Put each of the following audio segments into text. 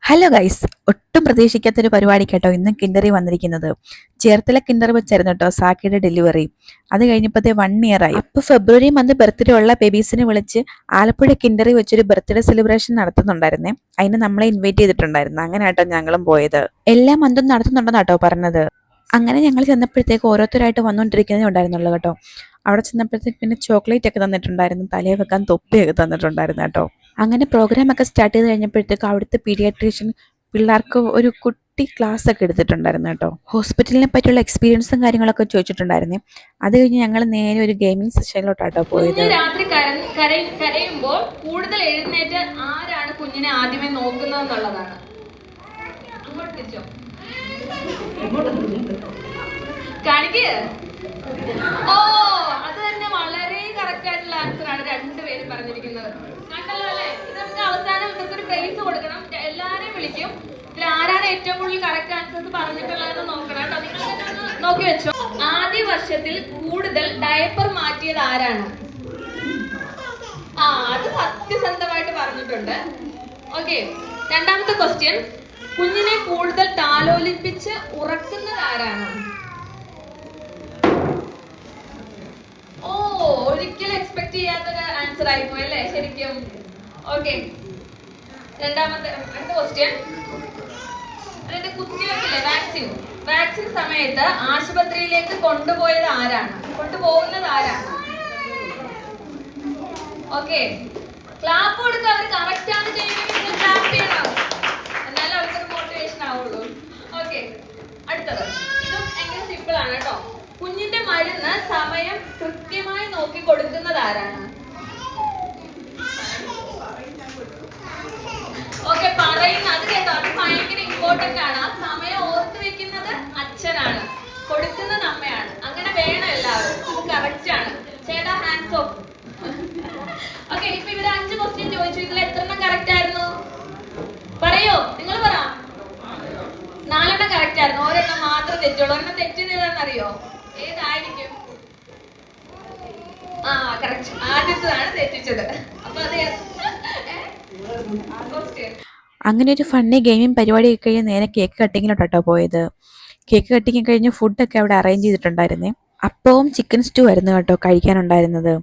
Hello guys, ഒട്ടും പ്രതീക്ഷിക്കാത്തൊരു പരിപാടി കേട്ടോ ഇന്ന് കിൻഡറി വന്നിരിക്കുന്നത്. ചേർത്തല കിൻഡർ വെച്ചായിരുന്നു കേട്ടോ സാക്കിയുടെ ഡെലിവറി. അത് കഴിഞ്ഞപ്പോഴത്തെ 1 ഇയർ ആയി. അപ്പൊ ഫെബ്രുവരി മന്ത് ബർത്ത്ഡേ ഉള്ള ബേബീസിനെ വിളിച്ച് ആലപ്പുഴ കിൻഡറി വെച്ചൊരു ബർത്ത്ഡേ സെലിബ്രേഷൻ നടത്തുന്നുണ്ടായിരുന്നേ. അതിന് നമ്മളെ ഇൻവൈറ്റ് ചെയ്തിട്ടുണ്ടായിരുന്നു. അങ്ങനെ കേട്ടോ ഞങ്ങളും പോയത്. എല്ലാ മന്തും നടത്തുന്നുണ്ടെന്ന് കേട്ടോ പറഞ്ഞത്. അങ്ങനെ ഞങ്ങൾ ചെന്നപ്പോഴത്തേക്ക് ഓരോരുത്തരായിട്ട് വന്നുകൊണ്ടിരിക്കുന്നതേ ഉണ്ടായിരുന്നുള്ളൂ കേട്ടോ. അവിടെ ചെന്നപ്പോഴത്തേക്ക് പിന്നെ ചോക്ലേറ്റ് ഒക്കെ തന്നിട്ടുണ്ടായിരുന്നു, തലയിൽ വെക്കാൻ തൊപ്പിയൊക്കെ തന്നിട്ടുണ്ടായിരുന്നു കേട്ടോ. അങ്ങനെ പ്രോഗ്രാം ഒക്കെ സ്റ്റാർട്ട് ചെയ്ത് കഴിഞ്ഞപ്പോഴത്തേക്ക് അവിടുത്തെ പീഡിയാട്രീഷ്യൻ പിള്ളേർക്ക് ഒരു കുട്ടി ക്ലാസ് ഒക്കെ എടുത്തിട്ടുണ്ടായിരുന്നു കേട്ടോ. ഹോസ്പിറ്റലിനെ പറ്റിയുള്ള എക്സ്പീരിയൻസും കാര്യങ്ങളൊക്കെ ചോദിച്ചിട്ടുണ്ടായിരുന്നേ. അത് കഴിഞ്ഞ് ഞങ്ങൾ നേരെ ഒരു ഗെയിമിംഗ് സെഷനിലോട്ടാട്ടോ പോയത്. രാത്രി കരയുമ്പോൾ കൂടുതൽ എഴുന്നേറ്റ് ആരാണ് കുഞ്ഞിനെ ആദ്യമേ നോക്കുന്നത് എന്നുള്ളതാണ്. കാണിക്ക്. ഓ, അത് തന്നെ വളരെ കറക്റ്റ് ആയിട്ടുള്ള ആൻസർ ആണ് രണ്ടുപേരും പറഞ്ഞിരിക്കുന്നത്. കണ്ടല്ലോ അല്ലെ? ഇത് നമുക്ക് അവസാനം ഇതൊക്കെ ഒരു പ്രൈസ് കൊടുക്കണം. എല്ലാരെയും വിളിക്കും. ഇതിൽ ആരാണ് ഏറ്റവും കൂടുതൽ കറക്റ്റ് ആൻസേഴ്സ് പറഞ്ഞിട്ടുള്ളതെന്ന് നോക്കണം കേട്ടോ. നിങ്ങൾ നോക്കി വെച്ചോ. ആദ്യ വർഷത്തിൽ കൂടുതൽ ഡയപ്പർ മാറ്റിയത് ആരാണ്? അത് സത്യസന്ധമായിട്ട് പറഞ്ഞിട്ടുണ്ട്. ഓക്കെ, രണ്ടാമത്തെ ക്വസ്റ്റ്യൻ, കുഞ്ഞിനെ കൂടുതൽ താലോലിപ്പിച്ച് ഉറക്കുന്നത് ആരാണ്? ഒരിക്കലും എക്സ്പെക്ട് ചെയ്യാത്തൊരു ആൻസർ ആയിപ്പോയി അല്ലേ ശരിക്കും. ഓക്കെ, അടുത്ത ക്വസ്റ്റ്യൻ, അതിന്റെ കുത്തിവെപ്പില്ലേ, വാക്സിൻ സമയത്ത് ആശുപത്രിയിലേക്ക് കൊണ്ടുപോയത് ആരാണ്? കൊണ്ടുപോകുന്നത് ആരാണ്? ഓക്കെ, ക്ലാപ്പ് കൊടുക്കുക. അവർ കറക്റ്റ് ആണ് ചെയ്യുന്നത്, ക്ലാപ്പ് ചെയ്യണം, എന്നാലും അവർക്കൊരു മോട്ടിവേഷൻ ആവുള്ളൂ. ഓക്കെ, അടുത്തത്, ഇതും എങ്ങനെ സിമ്പിൾ ആണ് കേട്ടോ. കുഞ്ഞിന്റെ മരുന്ന് സമയം കൃത്യമായി നോക്കി കൊടുക്കുന്നത് ആരാണ്? ഓക്കെ, പറയുന്നത് കേട്ടോ, അത് ഭയങ്കര ഇമ്പോർട്ടന്റ് ആണ്. ആ സമയം ഓർത്തു വെക്കുന്നത് അച്ഛനാണ്, കൊടുക്കുന്നത് അമ്മയാണ്. അങ്ങനെ വേണം എല്ലാവരും. അത് കറക്റ്റ് ആണ്. ചേട്ടാ, ഹാൻഡ്സ് ഓഫ്. ഓക്കെ, ഇപ്പൊ ഇവര് 5 ക്വസ്റ്റ്യൻ ചോദിച്ചു. ഇതിൽ എത്രണ്ണം കറക്റ്റ് ആയിരുന്നു? പറയോ, നിങ്ങൾ പറ. 4 കറക്റ്റ് ആയിരുന്നു. ഒരെണ്ണം മാത്രം തെറ്റുള്ളൂ. ഒരെണ്ണം തെറ്റിയത് ഏതാണെന്നറിയോ? ഏതായിരിക്കും? കറക്റ്റ്, ആദ്യത്തേതാണ് തെറ്റിച്ചത്. അപ്പൊ അത് അങ്ങനെ ഒരു ഫണ്ണി ഗെയിമിംഗ് പരിപാടി കഴിഞ്ഞ് നേരെ കേക്ക് കട്ടിങ്ങിലോട്ടോ പോയത്. കേക്ക് കട്ടിങ് കഴിഞ്ഞ് ഫുഡൊക്കെ അവിടെ അറേഞ്ച് ചെയ്തിട്ടുണ്ടായിരുന്നേ. അപ്പവും ചിക്കൻ സ്റ്റൂ ആയിരുന്നു കേട്ടോ കഴിക്കാനുണ്ടായിരുന്നത്.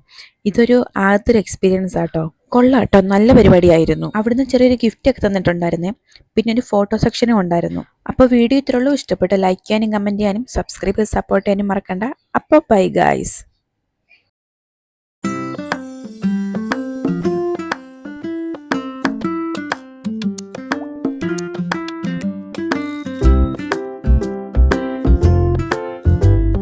ഇതൊരു ആദ്യത്തെ എക്സ്പീരിയൻസ് ആട്ടോ. കൊള്ളാട്ടോ, നല്ല പരിപാടിയായിരുന്നു. അവിടുന്ന് ചെറിയൊരു ഗിഫ്റ്റ് ഒക്കെ തന്നിട്ടുണ്ടായിരുന്നേ. പിന്നെ ഒരു ഫോട്ടോ സെക്ഷനും ഉണ്ടായിരുന്നു. അപ്പോൾ വീഡിയോ ഇത്രയുള്ളൂ. ഇഷ്ടപ്പെട്ട് ലൈക്ക് ചെയ്യാനും കമന്റ് ചെയ്യാനും സബ്സ്ക്രൈബ് ചെയ്ത് സപ്പോർട്ട് ചെയ്യാനും മറക്കണ്ട. അപ്പോൾ ബൈ ഗൈസ്.